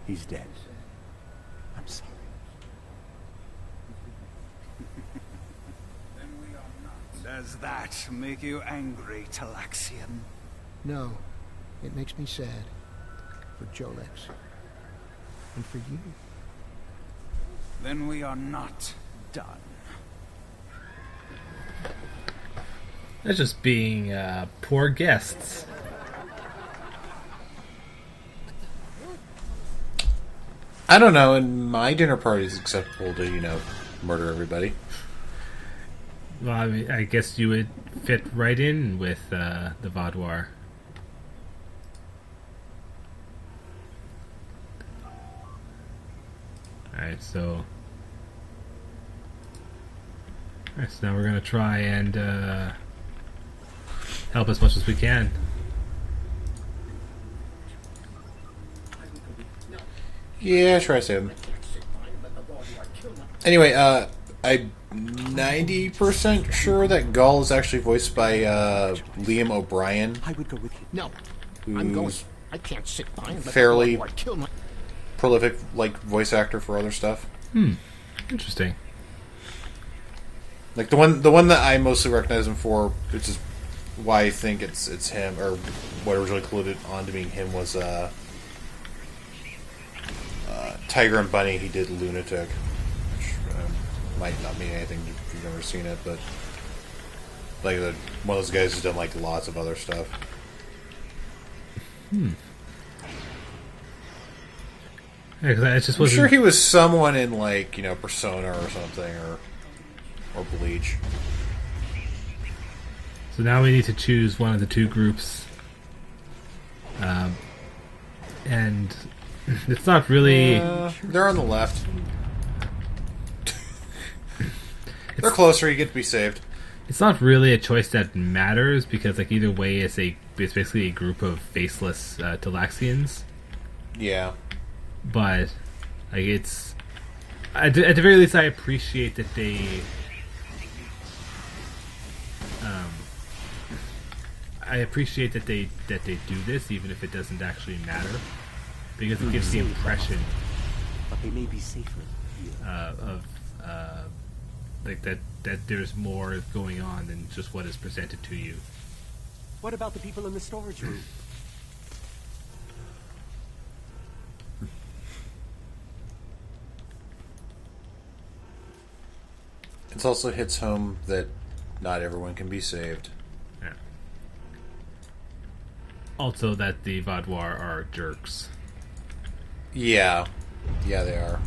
He's dead. I'm sorry. Does that make you angry, Talaxian? No, it makes me sad. For Jolex. And for you. Then we are not done. That's just being poor guests. I don't know. In my dinner party, it's acceptable to, murder everybody. Well, I mean, I guess you would fit right in with the Vaadwaur. Alright, so now we're going to try and help as much as we can. Yeah, try to save him. Anyway, I'm 90% sure that Gull is actually voiced by Liam O'Brien. I would go with you. No, I'm going. Who's I can't sit by and let fairly- the Vaadwaur kill my... prolific, voice actor for other stuff. Interesting. Like the one that I mostly recognize him for, which is why I think it's him, or what originally clued on to being him was Tiger and Bunny. He did Lunatic, which might not mean anything if you've never seen it, but one of those guys who's done lots of other stuff. Yeah, 'cause I just I'm wasn't sure he was someone in Persona or something, or Bleach. So now we need to choose one of the two groups. And it's not really... They're on the left. They're closer. You get to be saved. It's not really a choice that matters because, either way, it's basically a group of faceless Talaxians. Yeah. But, it's... At the very least, I appreciate that they... I appreciate that they do this, even if it doesn't actually matter, because it gives the impression But they may be safer here. of that there's more going on than just what is presented to you. What about the people in the storage room? It also hits home that not everyone can be saved. Yeah. Also, that the Vaadwaur are jerks. Yeah. Yeah, they are.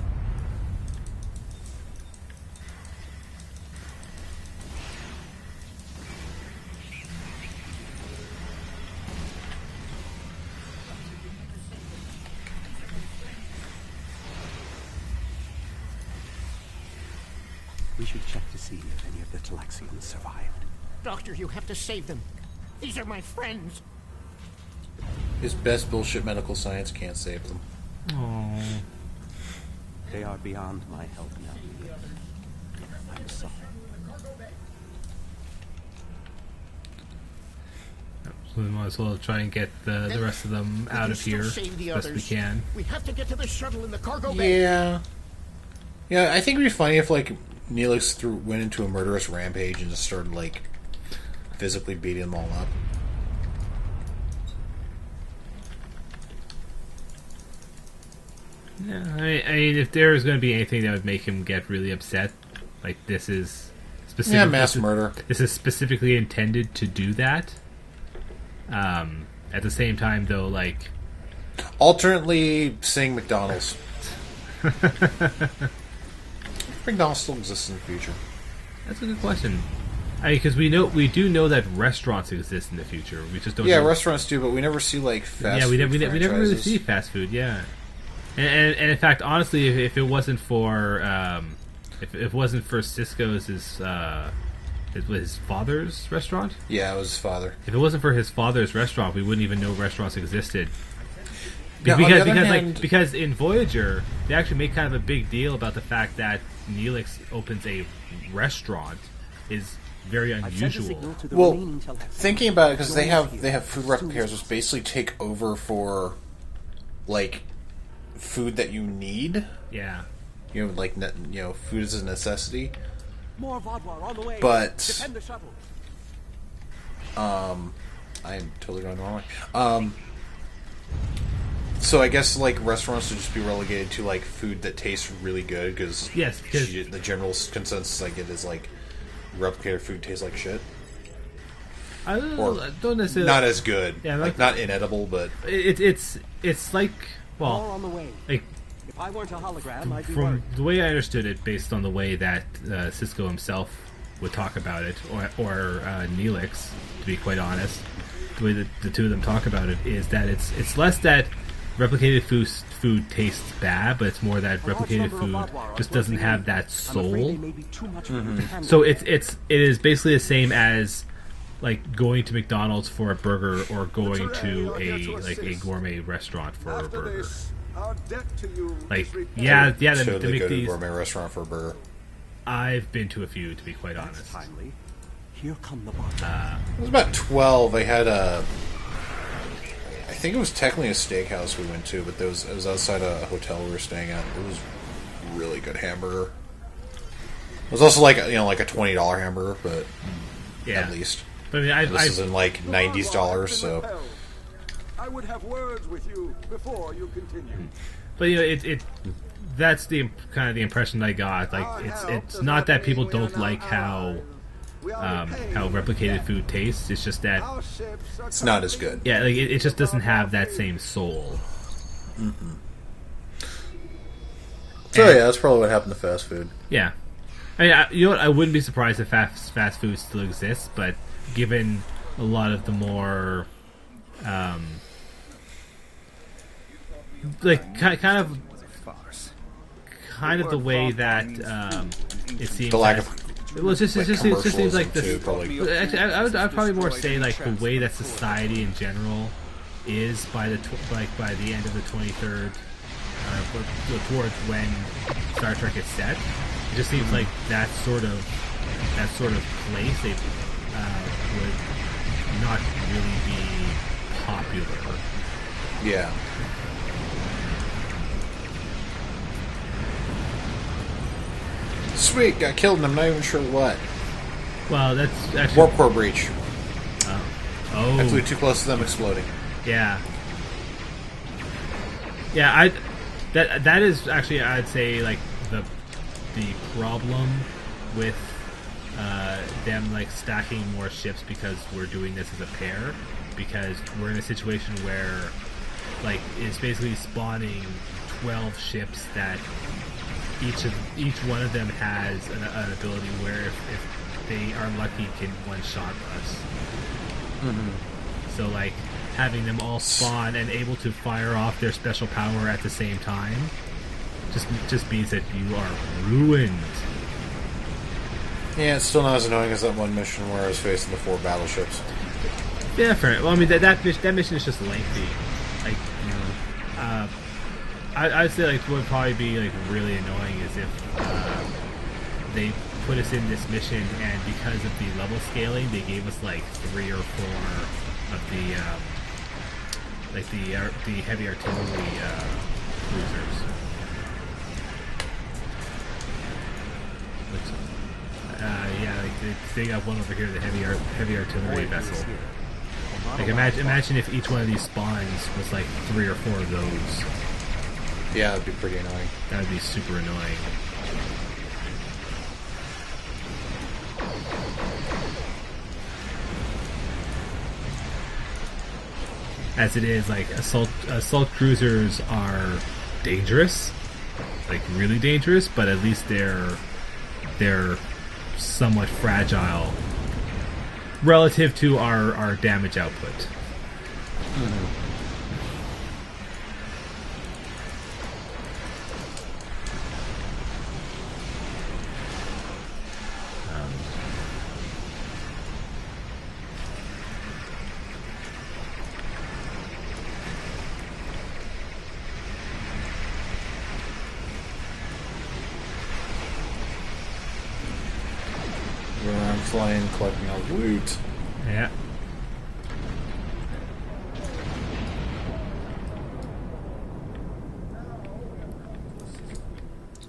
We should check to see if any of the Talaxians survived. Doctor, you have to save them. These are my friends. His best bullshit medical science can't save them. Oh. They are beyond my help now. I'm sorry. So we might as well try and get the rest of them out of here as best we can. We have to get to the shuttle in the cargo bay. Yeah. Yeah, I think it'd be funny if, like, Neelix went into a murderous rampage and just started, like, physically beating them all up. Yeah, I mean, if there was going to be anything that would make him get really upset, like this is specific. Yeah, mass murder. This is specifically intended to do that. At the same time, though, like alternately sing McDonald's. McDonald's still exists in the future. That's a good question. I mean, because we do know that restaurants exist in the future. We just don't. Yeah, know. restaurants do, but we never see like fast. Yeah, we food never really see fast food. Yeah, and in fact, honestly, if it wasn't for if it wasn't for Cisco's his father's restaurant. Yeah, it was his father. If it wasn't for his father's restaurant, we wouldn't even know restaurants existed. Now, Because in Voyager, they actually make kind of a big deal about the fact that Neelix opens a restaurant is very unusual. Well, thinking about it, because they have food replicators, which basically take over for like food that you need. Yeah, you know, like food is a necessity. More Vaadwaur on the way. But defend the shuttle. I am totally going the wrong way. So I guess like restaurants would just be relegated to like food that tastes really good because the general consensus I get is like replicator food tastes like shit. I don't necessarily not as good. Yeah, like not inedible, but it's like More on the way. like if I weren't a hologram, I'd be from worried. the way I understood it, based on the way that Cisco himself would talk about it, or Neelix, to be quite honest, the way that the two of them talk about it is that it's less that replicated food tastes bad, but it's more that replicated food just doesn't have that soul. So it is basically the same as like going to McDonald's for a burger or going to a gourmet restaurant for a burger. Like the totally go to a McD's gourmet restaurant for a burger. I've been to a few, to be quite honest. Here come the it was about 12. They had I think it was technically a steakhouse we went to, but it was outside a hotel we were staying at. It was really good hamburger. It was also like a $20 hamburger, but at least. But I mean, this is in like $90s, so. I would have words with you before you continue. But it that's the kind of the impression I got. Like it's not that people don't like how replicated food tastes. It's just that it's not as good. Yeah, like it just doesn't have that same soul. Mm-hmm. So yeah, that's probably what happened to fast food. Yeah, I mean, you know what? I wouldn't be surprised if fast food still exists, but given a lot of the more like kind of the way that it seems the lack like, of well, it just seems like too, this. probably. Actually, I'd probably more say like the way that society in general is by the end of the 23rd, towards when Star Trek is set. It just seems like that sort of place would not really be popular. Yeah. Sweet, got killed and I'm not even sure what. Well, that's actually warp core breach. Oh, I flew too close to them exploding. yeah, yeah. That is actually, I'd say, like the problem with them like stacking more ships, because we're doing this as a pair, because we're in a situation where like it's basically spawning 12 ships that each one of them has an ability where if they are lucky can one-shot us. So like having them all spawn and able to fire off their special power at the same time just means that you are ruined. Yeah, it's still not as annoying as that one mission where I was facing the 4 battleships. Yeah, fair. Well, I mean that mission is just lengthy. Like, I'd say like what would probably be like really annoying is if they put us in this mission and because of the level scaling, they gave us like 3 or 4 of the heavy artillery cruisers. Yeah, like they got one over here, the heavy artillery vessel. Like imagine if each one of these spawns was like 3 or 4 of those. Yeah, that'd be pretty annoying. That would be super annoying. As it is, like assault cruisers are dangerous, like really dangerous, but at least they're somewhat fragile relative to our damage output. Around flying, collecting all the loot. Yeah.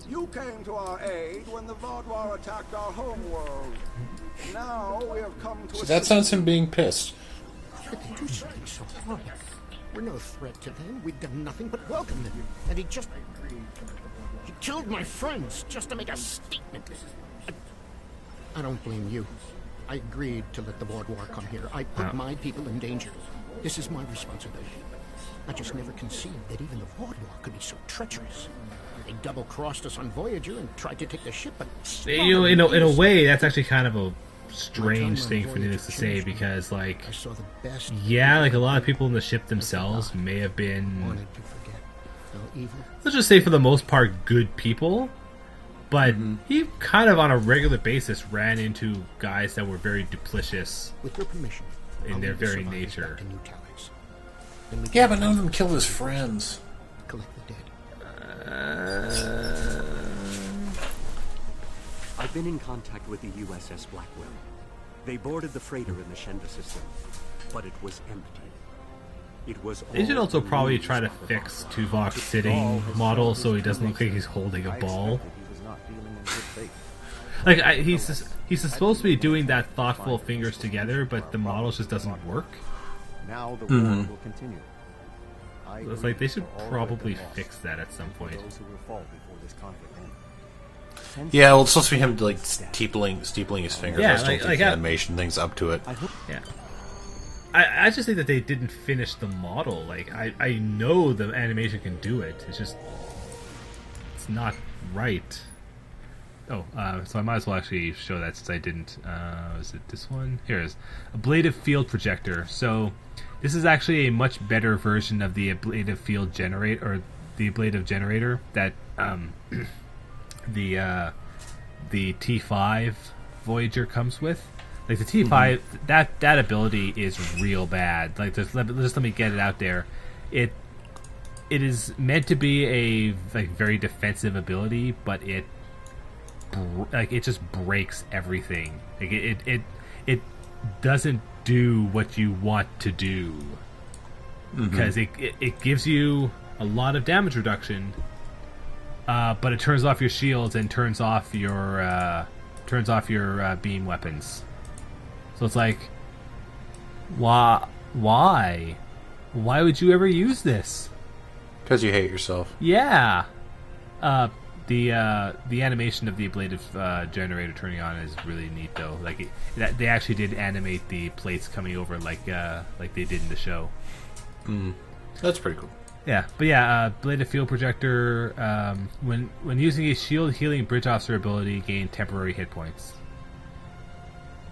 You came to our aid when the Vaadwaur attacked our homeworld. Now we have come to So that sounds him being pissed. But they do something so horrible. We're no threat to them. We've done nothing but welcome them. And he killed my friends just to make a statement. I don't blame you. I agreed to let the Vaadwaur come here. I put my people in danger. This is my responsibility. I just never conceived that even the Vaadwaur could be so treacherous. They double-crossed us on Voyager and tried to take the ship, but... You know, in a way, that's actually kind of a strange thing for Linux to say, because, like... I saw the best... Yeah, like, a lot of people in the ship themselves may have been... wanted to forget how evil... Let's just say, for the most part, good people. But he kind of on a regular basis ran into guys that were very duplicitous With your permission, in their very nature. Yeah, but none of them killed his friends. Collect the dead. I've been in contact with the USS Blackwell. They boarded the freighter in the Shenda system, but it was empty. It was. They should also probably try to fix Tuvok's sitting model so he doesn't look like he's holding a ball. Like he's supposed to be doing that thoughtful fingers together, but the model just doesn't work. Now the war will continue. So it's like they should probably fix that at some point. Yeah, well, it's supposed to be him like steepling his fingers. Yeah, I still think the animation thing's up to it. Yeah. I just think that they didn't finish the model. Like I know the animation can do it. It's just it's not right. Oh, so I might as well actually show that since I didn't. Is it this one? Here it is. Ablative field projector. So this is actually a much better version of the ablative field generator, or the ablative generator that the T5 Voyager comes with. Like the T5, that ability is real bad. Like just let me get it out there. It is meant to be a like very defensive ability, but it just breaks everything. Like it doesn't do what you want to do, because it gives you a lot of damage reduction, but it turns off your shields and turns off your beam weapons. So it's like Why? Why would you ever use this? Because you hate yourself. Yeah. The animation of the ablative generator turning on is really neat, though. Like they actually did animate the plates coming over like they did in the show. That's pretty cool. Yeah, but yeah, ablative field projector. When using a shield healing bridge officer ability, gain temporary hit points.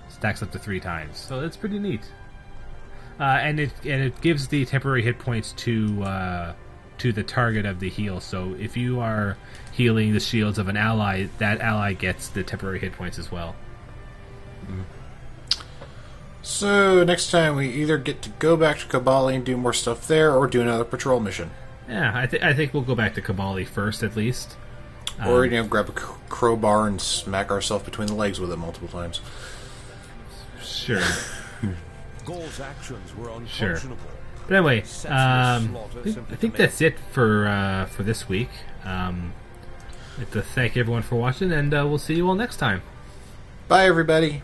Stacks up to 3 times, so that's pretty neat. And it gives the temporary hit points to the target of the heal. So if you are healing the shields of an ally, that ally gets the temporary hit points as well. So next time we either get to go back to Kabali and do more stuff there, or do another patrol mission. Yeah, I think we'll go back to Kabali first, at least. Or grab a crowbar and smack ourselves between the legs with it multiple times. Sure. Gaul's actions were Sure. unconscionable. But anyway, I think that's it for this week. I'd like to thank everyone for watching, and we'll see you all next time. Bye, everybody.